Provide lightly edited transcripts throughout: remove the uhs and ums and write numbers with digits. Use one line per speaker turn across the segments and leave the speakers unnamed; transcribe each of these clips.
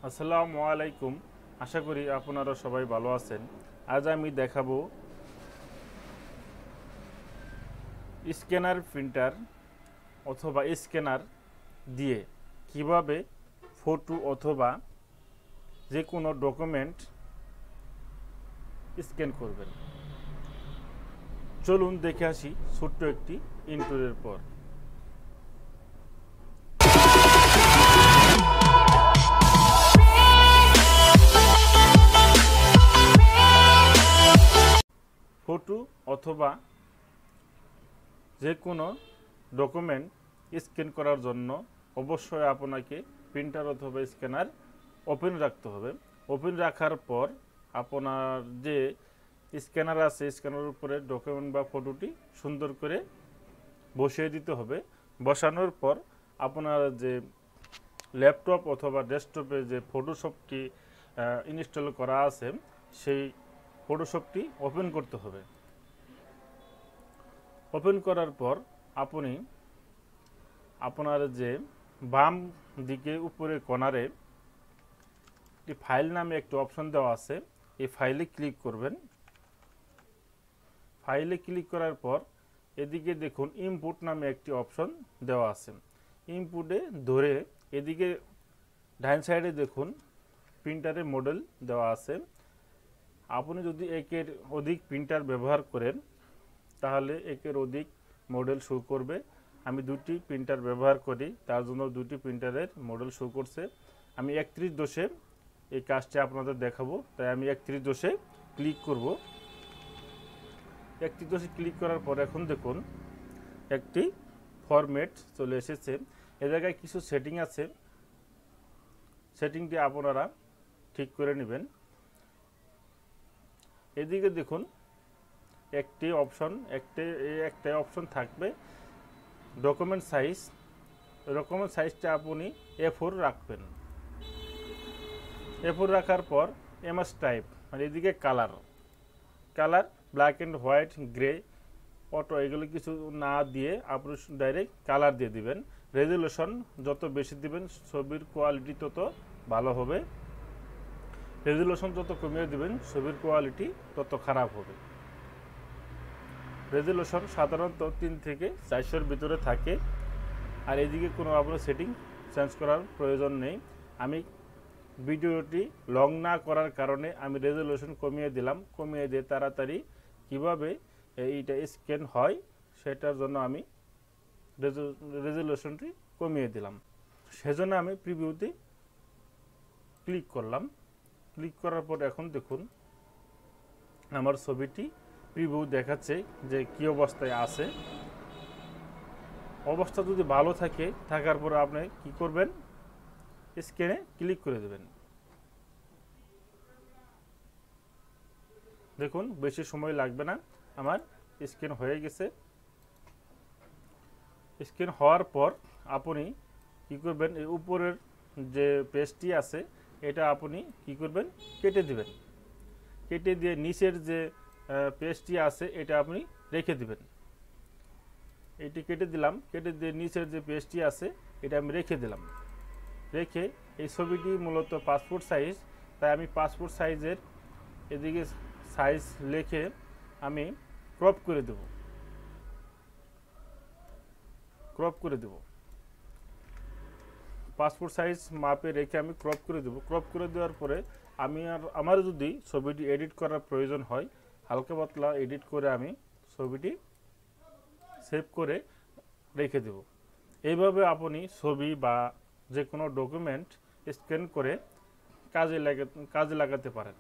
আসসালামু আলাইকুম। আশা করি আপনারা সবাই ভালো আছেন। আজ আমি দেখাবো স্ক্যানার প্রিন্টার অথবা স্ক্যানার দিয়ে কিভাবে ফটো অথবা যে কোনো ডকুমেন্ট স্ক্যান করবেন। চলুন দেখে আসি ছোট্ট একটি ইন্ট্রোর পর। ফটো অথবা যে কোনো ডকুমেন্ট স্ক্যান করার জন্য অবশ্যই আপনাকে প্রিন্টার অথবা স্ক্যানার ওপেন রাখতে হবে। ওপেন রাখার পর আপনার যে স্ক্যানার আছে স্ক্যানারের উপরে ডকুমেন্ট বা ফটোটি সুন্দর করে বসিয়ে দিতে হবে। বসানোর পর আপনার যে ল্যাপটপ অথবা ডেস্কটপে যে ফটোশপটি ইনস্টল করা আছে সেই ফটোশপটি ওপেন করতে হবে। ওপেন করার পর আপনি আপনার যে বাম দিকে উপরে কর্নারে একটি ফাইল নামে একটি অপশন দেওয়া আছে, এই ফাইলে ক্লিক করবেন। ফাইলে ক্লিক করার পর এদিকে দেখুন ইনপুট নামে একটি অপশন দেওয়া আছে। ইনপুটে ধরে এদিকে ডান সাইডে দেখুন প্রিন্টারের মডেল দেওয়া আছে। আপনি যদি একের অধিক প্রিন্টার ব্যবহার করেন তাহলে একের অধিক মডেল শো করবে। আমি দুটি প্রিন্টার ব্যবহার করি, তার জন্য দুটি প্রিন্টারের মডেল শো করছে। আমি 31 দোষে এই কাজটি আপনাদের দেখাবো, তাই আমি 31 দোষে ক্লিক করব। 31 দোষে ক্লিক করার পর এখন দেখুন একটি ফরম্যাট চলে এসেছে। এ জায়গায় কিছু সেটিং আছে, সেটিংটি আপনারা ঠিক করে নেবেন। এদিকে দেখুন একটাই অপশন থাকবে ডকুমেন্ট সাইজ। ডকুমেন্ট সাইজটা আপনি A4 রাখবেন। A4 রাখার পর এমএস টাইপ, মানে এদিকে colour black and white, grey, auto এগুলো কিছু না দিয়ে আপনি ডাইরেক্ট কালার দিয়ে দিবেন। রেজুলেশন যত বেশি দিবেন ছবির কোয়ালিটি তত ভালো হবে। রেজুলেশন যত কমিয়ে দিবেন ছবির কোয়ালিটি তত খারাপ হবে। রেজুলেশন সাধারণত 3 থেকে 400-র ভিতরে থাকে। আর এদিকে কোনো আপনার সেটিং চেঞ্জ করার প্রয়োজন নেই। আমি ভিডিওটি লং না করার কারণে আমি রেজুলেশন কমিয়ে দিলাম। কমিয়ে দিয়ে তাড়াতাড়ি কিভাবে এইটা স্ক্যান হয় সেটার জন্য আমি রেজুলেশনটি কমিয়ে দিলাম। সেজন্য আমি প্রিভিউতে ক্লিক করলাম। ক্লিক করার পর এখন দেখুন আমার ছবিটি প্রিভিউ দেখাচ্ছে যে কী অবস্থায় আছে। অবস্থা যদি ভালো থাকে, থাকার পর আপনি কি করবেন, স্ক্যানে ক্লিক করে দেবেন। দেখুন বেশি সময় লাগবে না, আমার স্ক্যান হয়ে গেছে। স্ক্যান হওয়ার পর আপনি কি করবেন, এই উপরের যে পেজটি আছে এটা আপনি কি করবেন, কেটে দিবেন। কেটে দিয়ে নিচের যে পেজটি আছে এটা আপনি রেখে দিবেন। এটি কেটে দিলাম। কেটে দিয়ে নিচের যে পেজটি আছে এটা আমি রেখে দিলাম। রেখে এই ছবিটি মূলত পাসপোর্ট সাইজ, তাই আমি পাসপোর্ট সাইজের এদিকে সাইজ লিখে আমি ক্রপ করে দেব। পাসপোর্ট সাইজ মাপে রেখে আমি ক্রপ করে দেব। ক্রপ করে দেওয়ার পরে আমার যদি ছবিটি এডিট করার প্রয়োজন হয়, হালকা পাতলা এডিট করে আমি ছবিটি সেভ করে রেখে দেব। এইভাবে আপনি ছবি বা যে কোনো ডকুমেন্ট স্ক্যান করে কাজে লাগাতে পারেন।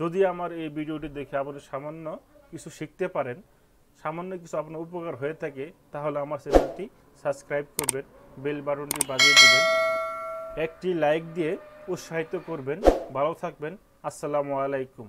যদি আমার এই ভিডিওটি দেখে আপনি সামান্য কিছু শিখতে পারেন, সামান্য কিছু আপনার উপকার হয়ে থাকে, তাহলে আমার চ্যানেলটি সাবস্ক্রাইব করবেন, বেল বাটনটি বাজিয়ে দেবেন, একটি লাইক দিয়ে উৎসাহিত করবেন। ভালো থাকবেন। আসসালামু আলাইকুম।